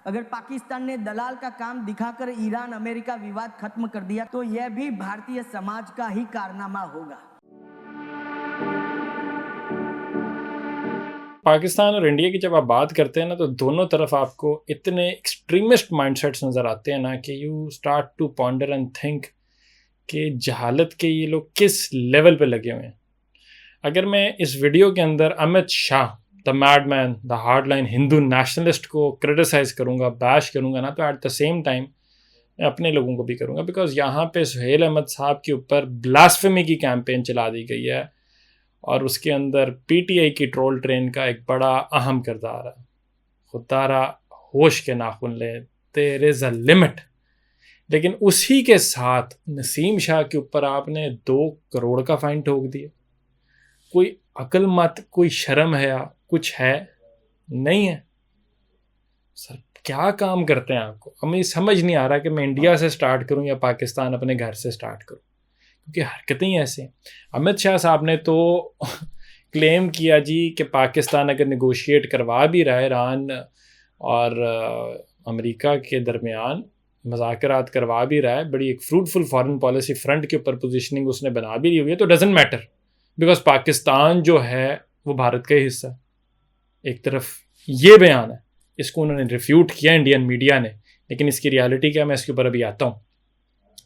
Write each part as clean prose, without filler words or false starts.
अगर पाकिस्तान ने दलाल का काम दिखाकर ईरान अमेरिका विवाद खत्म कर दिया तो यह भी भारतीय समाज का ही कारनामा होगा। पाकिस्तान और इंडिया की जब आप बात करते हैं ना, तो दोनों तरफ आपको इतने एक्सट्रीमिस्ट माइंडसेट्स नज़र आते हैं ना कि you start to ponder and think कि जहालत के ये लोग किस लेवल पे लगे हुए हैं। अगर मैं इस वीडियो के अंदर Amit Shah, the madman, the hardline Hindu nationalist को क्रिटिसाइज़ करूँगा, बैश करूँगा ना, तो एट द सेम टाइम मैं अपने लोगों को भी करूँगा, बिकॉज यहाँ पे सुहेल अहमद साहब के ऊपर ब्लास्फेमी की कैंपेन चला दी गई है और उसके अंदर पीटीआई की ट्रोल ट्रेन का एक बड़ा अहम किरदार है। खुदारा होश के नाखून ले, देयर इज़ अ लिमिट। लेकिन उसी के साथ नसीम शाह के ऊपर आपने 2 करोड़ का फाइन ठोक दिया। कोई अकल मत, कोई शर्म है या कुछ है? नहीं है सर। क्या काम करते हैं आपको? हमें समझ नहीं आ रहा कि मैं इंडिया से स्टार्ट करूं या पाकिस्तान अपने घर से स्टार्ट करूं, क्योंकि हरकतें ही ऐसे हैं। अमित शाह साहब ने तो क्लेम किया जी कि पाकिस्तान अगर नेगोशिएट करवा भी रहा है ईरान और अमेरिका के दरमियान मुज़ाकरात करवा भी रहा है, बड़ी एक फ्रूटफुल फॉरेन पॉलिसी फ्रंट के ऊपर पोजीशनिंग उसने बना भी ली हुई है, तो डजेंट मैटर, बिकॉज पाकिस्तान जो है वो भारत का ही हिस्सा है। एक तरफ ये बयान है, इसको उन्होंने रिफ्यूट किया इंडियन मीडिया ने, लेकिन इसकी रियलिटी क्या, मैं इसके ऊपर अभी आता हूँ।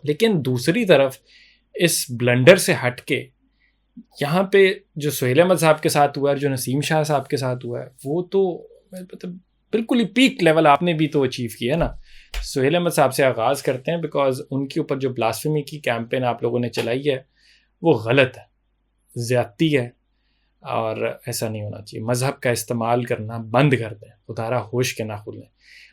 लेकिन दूसरी तरफ इस ब्लंडर से हट के यहाँ पे जो सुहेल अहमद साहब के साथ हुआ है, जो नसीम शाह साहब के साथ हुआ है, वो तो मतलब बिल्कुल ही पीक लेवल आपने भी तो अचीव किया है ना। सुहेल अहमद साहब से आगाज़ करते हैं, बिकॉज उनके ऊपर जो ब्लास्फेमी की कैंपेन आप लोगों ने चलाई है वो गलत है, ज़्यादती है, और ऐसा नहीं होना चाहिए। मज़हब का इस्तेमाल करना बंद कर दें, खुदारा होश के ना खुलें,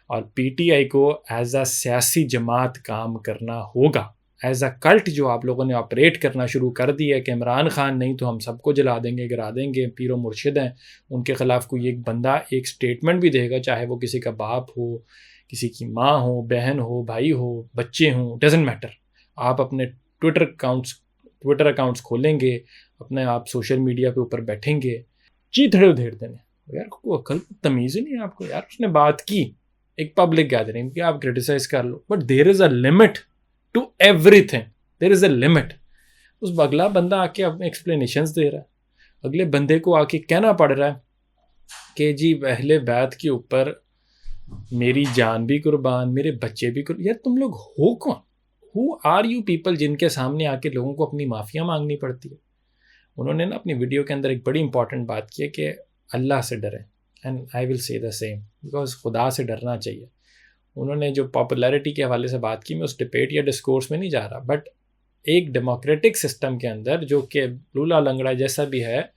और पीटीआई को एज आ सियासी जमात काम करना होगा। एज अ कल्ट जो आप लोगों ने ऑपरेट करना शुरू कर दिया है कि इमरान खान नहीं तो हम सबको जला देंगे, गिरा देंगे, पीरो मुर्शिद हैं, उनके ख़िलाफ़ कोई एक बंदा एक स्टेटमेंट भी देगा, चाहे वो किसी का बाप हो, किसी की माँ हो, बहन हो, भाई हो, बच्चे हों, डजेंट मैटर। आप अपने ट्विटर अकाउंट्स खोलेंगे, अपने आप सोशल मीडिया पे ऊपर बैठेंगे, चीथड़े उधेड़ देने। यार को अकल तमीज़ ही नहीं है आपको। यार उसने बात की एक पब्लिक गैदरिंग की, आप क्रिटिसाइज़ कर लो, but there is a limit to everything, there is a limit. उस अगला बंदा आके अपने एक्सप्लेनेशंस दे रहा है, अगले बंदे को आके कहना पड़ रहा है कि जी अहले बैत के ऊपर मेरी जान भी कुर्बान, मेरे बच्चे भी कुर्बान। यार तुम लोग हो कौन? हु आर यू पीपल जिनके सामने आके लोगों को अपनी माफ़िया मांगनी पड़ती है? उन्होंने ना अपनी वीडियो के अंदर एक बड़ी इंपॉर्टेंट बात की है कि अल्लाह से डरें, and I will say the same, because खुदा से डरना चाहिए। उन्होंने जो पॉपुलैरिटी के हवाले से बात की, मैं उस डिबेट या डिस्कोर्स में नहीं जा रहा, बट एक डेमोक्रेटिक सिस्टम के अंदर जो कि लूला लंगड़ा जैसा भी है,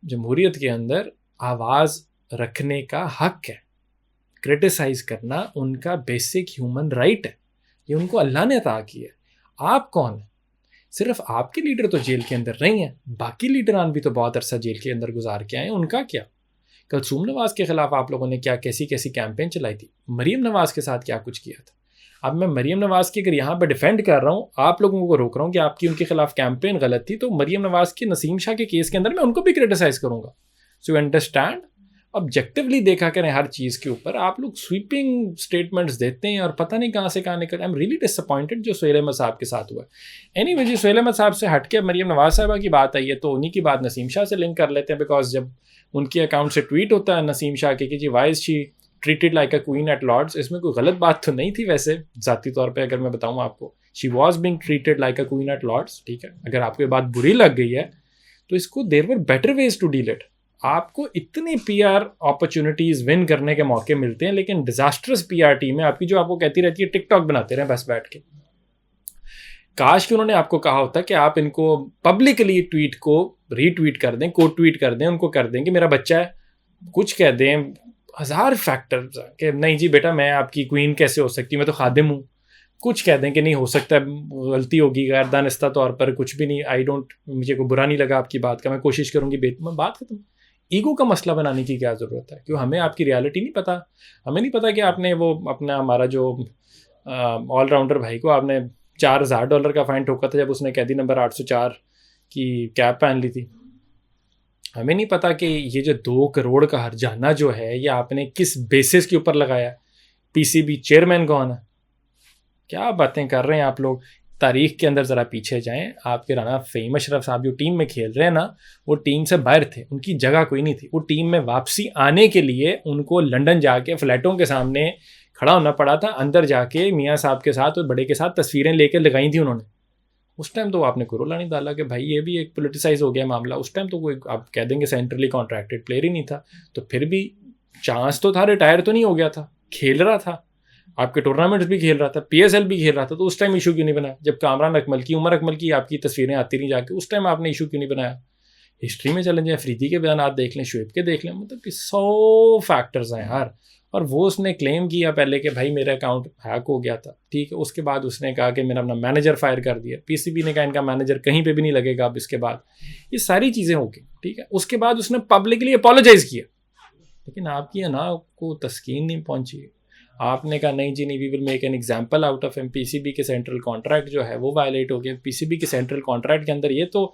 जमहूरियत के अंदर आवाज़ रखने का हक है, क्रिटिसाइज़ करना उनका बेसिक ह्यूमन राइट है, ये उनको अल्लाह ने अता की है। आप कौन है? सिर्फ आपके लीडर तो जेल के अंदर नहीं है, बाकी लीडरान भी तो बहुत अरसा जेल के अंदर गुजार के आए, उनका क्या? कलसूम नवाज के खिलाफ आप लोगों ने क्या कैसी कैसी कैंपेन चलाई थी, मरीम नवाज के साथ क्या कुछ किया था। अब मैं मरीम नवाज की अगर यहाँ पर डिफेंड कर रहा हूँ, आप लोगों को रोक रहा हूँ कि आपकी उनके खिलाफ कैंपेन गलत थी, तो मरीम नवाज की नसीम शाह के केस के अंदर मैं उनको भी क्रिटिसाइज करूँगा। सो यू अंडरस्टैंड, ऑब्जेक्टिवली देखा करें हर चीज़ के ऊपर। आप लोग स्वीपिंग स्टेटमेंट्स देते हैं और पता नहीं कहाँ से कहाँ निकल। आई एम रियली डिसअपॉइंटेड जो सुहेल अहमद साहब के साथ हुआ है। एनीवे जी, सुहेल अहमद साहब से हटके मरीम नवाज साहबा की बात आई है, तो उन्हीं की बात नसीम शाह से लिंक कर लेते हैं, बिकॉज जब उनके अकाउंट से ट्वीट होता है नसीम शाह के कि जी why is she treated like a queen at Lord's, इसमें कोई गलत बात तो नहीं थी वैसे, ज़ाती तौर पर अगर मैं बताऊँ आपको, she was being treated like a queen at Lord's. ठीक है, अगर आपको ये बात बुरी लग गई है तो इसको there were better ways to deal it. आपको इतनी पीआर अपॉर्चुनिटीज़ विन करने के मौके मिलते हैं, लेकिन डिजास्टर्स पीआर टीम है आपकी जो आपको कहती रहती है टिकटॉक बनाते रहे बस बैठ के। काश कि उन्होंने आपको कहा होता कि आप इनको पब्लिकली ट्वीट को रीट्वीट कर दें, को ट्वीट कर दें, उनको कर दें कि मेरा बच्चा है, कुछ कह दें, हज़ार फैक्टर्स कि नहीं जी बेटा मैं आपकी क्वीन कैसे हो सकती, मैं तो खादिम हूँ, कुछ कह दें कि नहीं हो सकता, गलती होगी गैर दानिस्ता तौर पर, कुछ भी नहीं, आई डोंट, मुझे को बुरा नहीं लगा आपकी बात का, मैं कोशिश करूँगी मैं बात खत्म। ईगो का मसला बनाने की क्या ज़रूरत है? क्यों हमें आपकी रियलिटी नहीं पता? हमें नहीं पता कि आपने वो अपना हमारा जो ऑलराउंडर भाई को आपने $4,000 का फ़ाइन ठोका था जब उसने कैदी नंबर 804 की कैप पहन ली थी। हमें नहीं पता कि ये जो 2 करोड़ का हर्जाना जो है ये आपने किस बेसिस के ऊपर लगाया। पीसीबी चेयरमैन कौन है? क्या बातें कर रहे हैं आप लोग। तारीख के अंदर ज़रा पीछे जाएं। आपके राना फ़हीम अशरफ साहब जो टीम में खेल रहे हैं ना, वो टीम से बाहर थे, उनकी जगह कोई नहीं थी। वो टीम में वापसी आने के लिए उनको लंदन जाके फ्लैटों के सामने खड़ा होना पड़ा था। अंदर जाके मियाँ साहब के साथ और बड़े के साथ तस्वीरें लेकर लगाई थी उन्होंने। उस टाइम तो आपने कुरोला नहीं डाला कि भाई ये भी एक पोलिटिसाइज हो गया मामला। उस टाइम तो कोई आप कह देंगे सेंट्रली कॉन्ट्रैक्टेड प्लेयर ही नहीं था, तो फिर भी चांस तो था, रिटायर तो नहीं हो गया था, खेल रहा था, आपके टूर्नामेंट्स भी खेल रहा था, पीएसएल भी खेल रहा था। तो उस टाइम इशू क्यों नहीं बनाया? जब कामरान अकमल की, उमर अकमल की आपकी तस्वीरें आती नहीं जाके, उस टाइम आपने इशू क्यों नहीं बनाया? हिस्ट्री में चलें जाए, अफरीदी के बयान देख लें, शुएब के देख लें, मतलब कि 100 फैक्टर्स हैं यार। और वो उसने क्लेम किया पहले कि भाई मेरा अकाउंट हैक हो गया था, ठीक है। उसके बाद उसने कहा कि मैंने अपना मैनेजर फायर कर दिया। पीसीबी ने कहा इनका मैनेजर कहीं पे भी नहीं लगेगा अब इसके बाद। ये सारी चीज़ें हो गई, ठीक है। उसके बाद उसने पब्लिकली अपोलोजाइज किया, लेकिन आपकी अना को तस्कीन नहीं पहुंची। आपने कहा नहीं जी नहीं, we will make an example out of M. PCB के सेंट्रल कॉन्ट्रैक्ट जो है वो वायलेट हो गया। पीसीबी के सेंट्रल कॉन्ट्रैक्ट के अंदर ये तो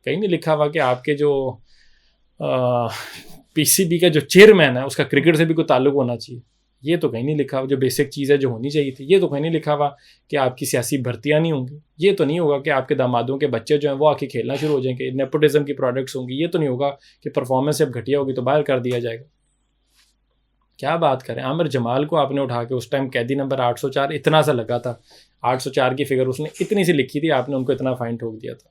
कहीं नहीं लिखा हुआ कि आपके जो पीसीबी का जो चेयरमैन है उसका क्रिकेट से भी कोई ताल्लुक होना चाहिए। ये तो कहीं नहीं लिखा हुआ, जो बेसिक चीज़ है जो होनी चाहिए थी। ये तो कहीं नहीं लिखा हुआ कि आपकी सियासी भर्तियाँ नहीं होंगी। ये तो नहीं होगा कि आपके दामादों के बच्चे जो हैं वो आके खेलना शुरू हो जाएंगे, नेपोटिज्म की प्रोडक्ट्स होंगी। ये तो नहीं होगा कि परफॉर्मेंस जब घटिया होगी तो बाहर कर दिया जाएगा। क्या बात करें। आमिर जमाल को आपने उठा के उस टाइम कैदी नंबर 804 इतना सा लगा था, 804 की फिगर उसने इतनी सी लिखी थी, आपने उनको इतना फाइन ठोक दिया था।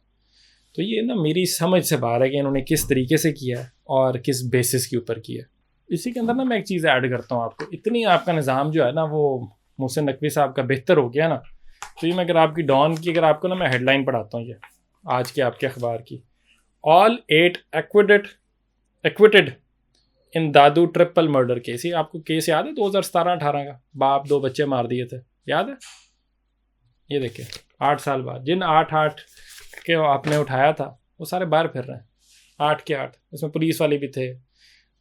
तो ये ना मेरी समझ से बाहर है कि इन्होंने किस तरीके से किया है और किस बेसिस के ऊपर किया है। इसी के अंदर ना मैं एक चीज़ ऐड करता हूँ आपको। इतनी आपका निज़ाम जो है ना वो मोहसिन नकवी साहब का बेहतर हो गया ना, तो ये मैं अगर आपकी डॉन की अगर आपको ना मैं हेडलाइन पढ़ाता हूँ, ये आज के आपके अखबार की, ऑल 8 एक्विटेड इन दादू ट्रिपल मर्डर केस। ये आपको केस याद है 2017-18 का? बाप 2 बच्चे मार दिए थे, याद है? ये देखिए 8 साल बाद जिन 8 के आपने उठाया था वो सारे बाहर फिर रहे हैं, 8 के 8। इसमें पुलिस वाले भी थे,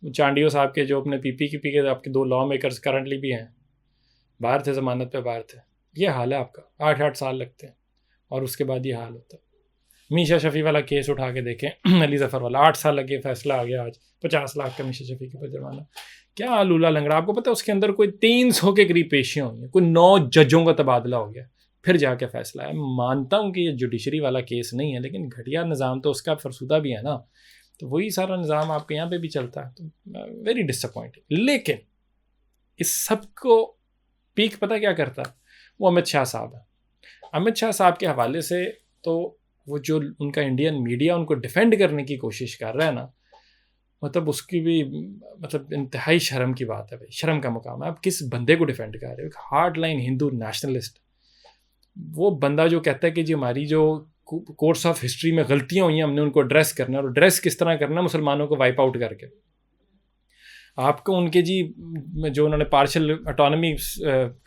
चांडियो साहब के जो अपने पीपी के आपके 2 लॉ मेकर्स करंटली भी हैं, बाहर थे, ज़मानत पे बाहर थे। ये हाल है आपका, 8 साल लगते हैं और उसके बाद ये हाल होता है। मीशा शफ़ी वाला केस उठा के देखें, अली ज़फ़र वाला, 8 साल लगे, फैसला आ गया आज, 50 लाख का मीशा शफ़ी के ऊपर जुर्माना। क्या लूला लंगड़ा। आपको पता है उसके अंदर कोई 300 के करीब पेशियाँ हुई हैं, कोई 9 जजों का तबादला हो गया, फिर जाके फैसला है। मानता हूँ कि ये जुडिशरी वाला केस नहीं है, लेकिन घटिया निज़ाम तो उसका फरसुदा भी है ना, तो वही सारा निज़ाम आपके यहाँ पे भी चलता है। तो वेरी डिसअपॉइंटिंग। लेकिन इस सब को पीक पता क्या करता है? वो अमित शाह साहब है। अमित शाह साहब के हवाले से तो वो जो उनका इंडियन मीडिया उनको डिफेंड करने की कोशिश कर रहा है ना, मतलब उसकी भी मतलब इंतहाई शर्म की बात है भाई, शर्म का मुकाम है। आप किस बंदे को डिफेंड कर रहे हो? एक हार्ड लाइन हिंदू नेशनलिस्ट, वो बंदा जो कहता है कि जी हमारी जो कोर्स ऑफ हिस्ट्री में गलतियां हुई हैं हमने उनको एड्रेस करना है, और एड्रेस किस तरह करना है? मुसलमानों को वाइप आउट करके। आपको उनके जी जो उन्होंने पार्शल ऑटोनॉमी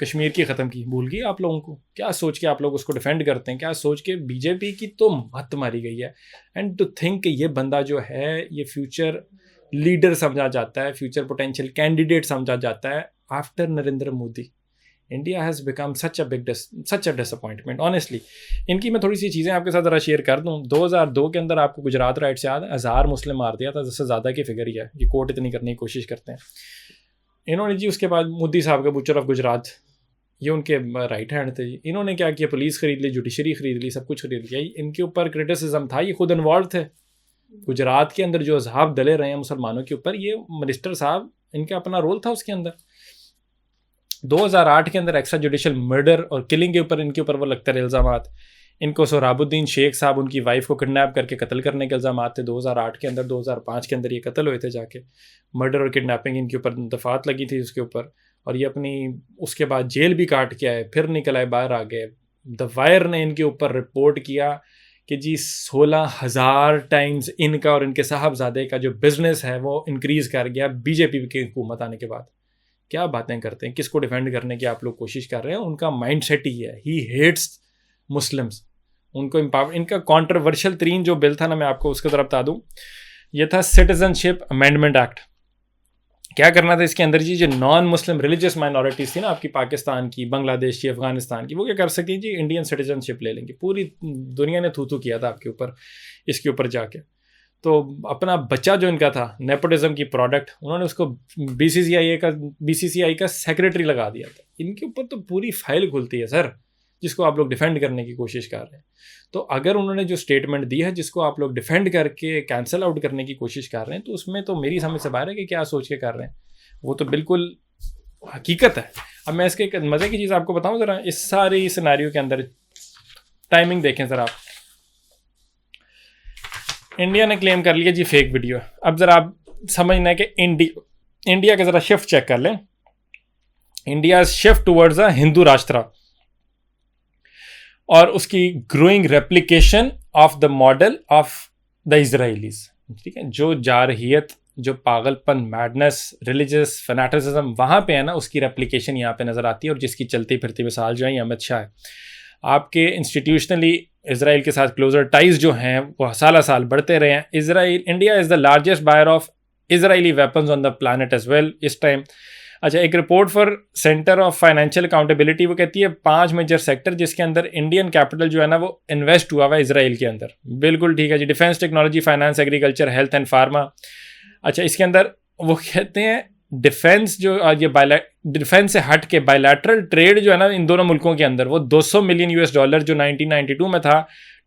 कश्मीर की ख़त्म की, भूल गई आप लोगों को? क्या सोच के आप लोग उसको डिफेंड करते हैं? क्या सोच के बीजेपी की तो मत मारी गई है। एंड टू थिंक कि ये बंदा जो है ये फ्यूचर लीडर समझा जाता है, फ्यूचर पोटेंशियल कैंडिडेट समझा जाता है after Narendra Modi. India has become such a disappointment honestly. इनकी मैं थोड़ी सी चीज़ें आपके साथ ज़रा शेयर कर दूँ। 2002 के अंदर आपको गुजरात राइट से याद है, 1000 मुस्लिम मार दिया था, जिससे ज़्यादा की फिगर ही है, ये कोर्ट इतनी करने की कोशिश करते हैं इन्होंने जी। उसके बाद मोदी साहब का बुचर ऑफ गुजरात, ये उनके राइट हैंड थे जी। इन्होंने क्या किया? पुलिस खरीद ली, जुडिशरी खरीद ली, सब कुछ खरीद लिया। इनके ऊपर क्रिटिसिज्म था, ये खुद इन्वॉल्व थे। गुजरात के अंदर जो अज़ाब डले रहे हैं मुसलमानों के ऊपर, ये मिनिस्टर साहब इनका अपना रोल था उसके अंदर। 2008 के अंदर एक्स्ट्रा जुडिशल मर्डर और किलिंग के ऊपर इनके ऊपर वो लगते रहे इल्ज़ामात। इनको सोहराबुद्दीन शेख साहब उनकी वाइफ को किडनैप करके कत्ल करने के इल्ज़ाम थे 2008 के अंदर। 2005 के अंदर ये कत्ल हुए थे जाके। मर्डर और किडनैपिंग इनके ऊपर दफात लगी थी उसके ऊपर, और ये अपनी उसके बाद जेल भी काट के आए, फिर निकल आए, बाहर आ गए। द वायर ने इनके ऊपर रिपोर्ट किया कि जी 16,000 टाइम्स इनका और इनके साहबजादे का जो बिजनेस है वो इंक्रीज़ कर गया बीजेपी की हुकूमत आने के बाद। क्या बातें करते हैं, किसको डिफेंड करने की आप लोग कोशिश कर रहे हैं? उनका माइंड सेट ही है, ही हेट्स मुस्लिम्स। उनको इनका कॉन्ट्रोवर्शियल तरीन जो बिल था ना, मैं आपको उसकी तरफ बता दूं, ये था सिटीजनशिप अमेंडमेंट एक्ट। क्या करना था इसके अंदर जी? जो नॉन मुस्लिम रिलीजियस माइनॉरिटीज़ थी ना आपकी, पाकिस्तान की, बांग्लादेश की, अफगानिस्तान की, वो क्या कर सकती जी? इंडियन सिटीजनशिप ले लेंगे। पूरी दुनिया ने थू थू किया था आपके ऊपर, इसके ऊपर जाके। तो अपना बच्चा जो इनका था नेपोटिज्म की प्रोडक्ट, उन्होंने उसको बीसीसीआई का सेक्रेटरी लगा दिया था। इनके ऊपर तो पूरी फाइल खुलती है सर, जिसको आप लोग डिफेंड करने की कोशिश कर रहे हैं। तो अगर उन्होंने जो स्टेटमेंट दी है जिसको आप लोग डिफेंड करके कैंसिल आउट करने की कोशिश कर रहे हैं, तो उसमें तो मेरी समझ से बाहर है कि क्या सोच के कर रहे हैं। वो तो बिल्कुल हकीकत है। अब मैं इसके मज़े की चीज़ आपको बताऊं ज़रा, इस सारी सिनेरियो के अंदर टाइमिंग देखें ज़रा आप। इंडिया ने क्लेम कर लिया जी फेक वीडियो। अब ज़रा आप समझना है कि इंडिया का ज़रा शिफ्ट चेक कर लें। India shift towards a Hindu राष्ट्र और उसकी growing replication of the model of the Israelis. ठीक है, जो जारहियत, जो पागलपन, मैडनेस, रिलीजियस फैनेटिसिज्म वहाँ पे है ना, उसकी रेप्लिकेशन यहाँ पे नज़र आती है। और जिसकी चलती फिरती मिसाल जो है अमित शाह है। आपके इंस्टीट्यूशनली इसराइल के साथ क्लोजर टाइज जो हैं वो साल साल बढ़ते रहे हैं। India is the largest buyer of Israeli weapons on the planet as well इस टाइम। अच्छा, एक report for centre of financial accountability वो कहती है 5 मेजर सेक्टर जिसके अंदर इंडियन कैपिटल जो है ना वो इन्वेस्ट हुआ हुआ है इसराइल के अंदर। बिल्कुल ठीक है जी, defence, technology, finance, agriculture, health and pharma. अच्छा, इसके अंदर वो कहते हैं डिफेंस जो ये डिफेंस से हट के बायलैटरल ट्रेड जो है ना इन दोनों मुल्कों के अंदर वो $200 मिलियन जो 1992 में था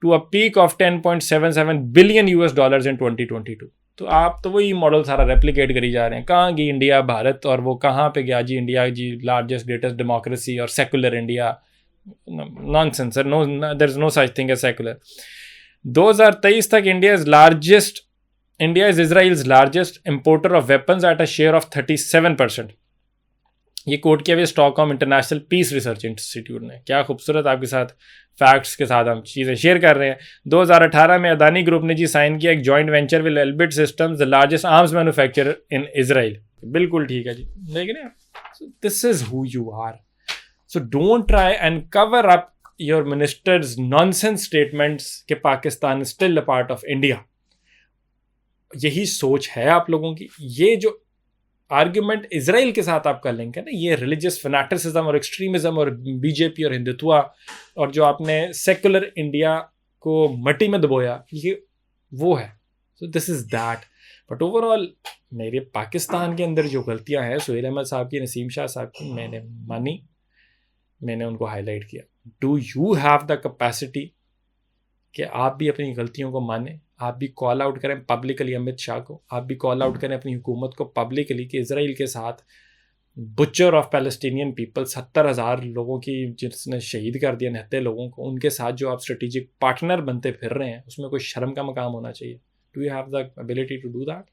to a peak of 10.77 billion in 2022। तो आप तो वही मॉडल सारा रेप्लिकेट करी जा रहे हैं। कहाँ गई इंडिया, भारत, और वो कहाँ पे गया जी India ji largest greatest democracy और secular India. Nonsense sir, no, there is no such thing as secular. 2023 तक India is Israel's largest importer of weapons at a share of 37%। ये कोट किया हुआ Stockholm International Peace Research Institute ने। क्या खूबसूरत आपके साथ फैक्ट्स के साथ हम चीज़ें शेयर कर रहे हैं। 2018 में अदानी ग्रुप ने जी साइन किया एक joint venture with Elbit Systems, the largest arms manufacturer in Israel. बिल्कुल ठीक है जी, देख रहे हैं, this is who you are. So don't try and cover up your ministers nonsense statements कि Pakistan is still a part of India. यही सोच है आप लोगों की। ये जो आर्ग्यूमेंट इसराइल के साथ आप कर लेंगे ना, ये रिलीजियस फैनेटिसिज्म और एक्सट्रीमिज्म और बीजेपी और हिंदुत्व और जो आपने सेकुलर इंडिया को मट्टी में दबोया, ये वो है। So this is that. But overall मेरे पाकिस्तान के अंदर जो गलतियां हैं सुहेल अहमद साहब की, नसीम शाह साहब की, मैंने मानी, मैंने उनको हाईलाइट किया। Do you have the capacity कि आप भी अपनी गलतियों को माने, आप भी कॉल आउट करें पब्लिकली अमित शाह को, आप भी कॉल आउट करें अपनी हुकूमत को पब्लिकली कि इजराइल के साथ बुचर ऑफ पैलेस्टीनियन पीपल 70,000 लोगों की जिसने शहीद कर दिया, 69 लोगों को, उनके साथ जो आप स्ट्रेटेजिक पार्टनर बनते फिर रहे हैं उसमें कोई शर्म का मकाम होना चाहिए। Do you have the ability to do that?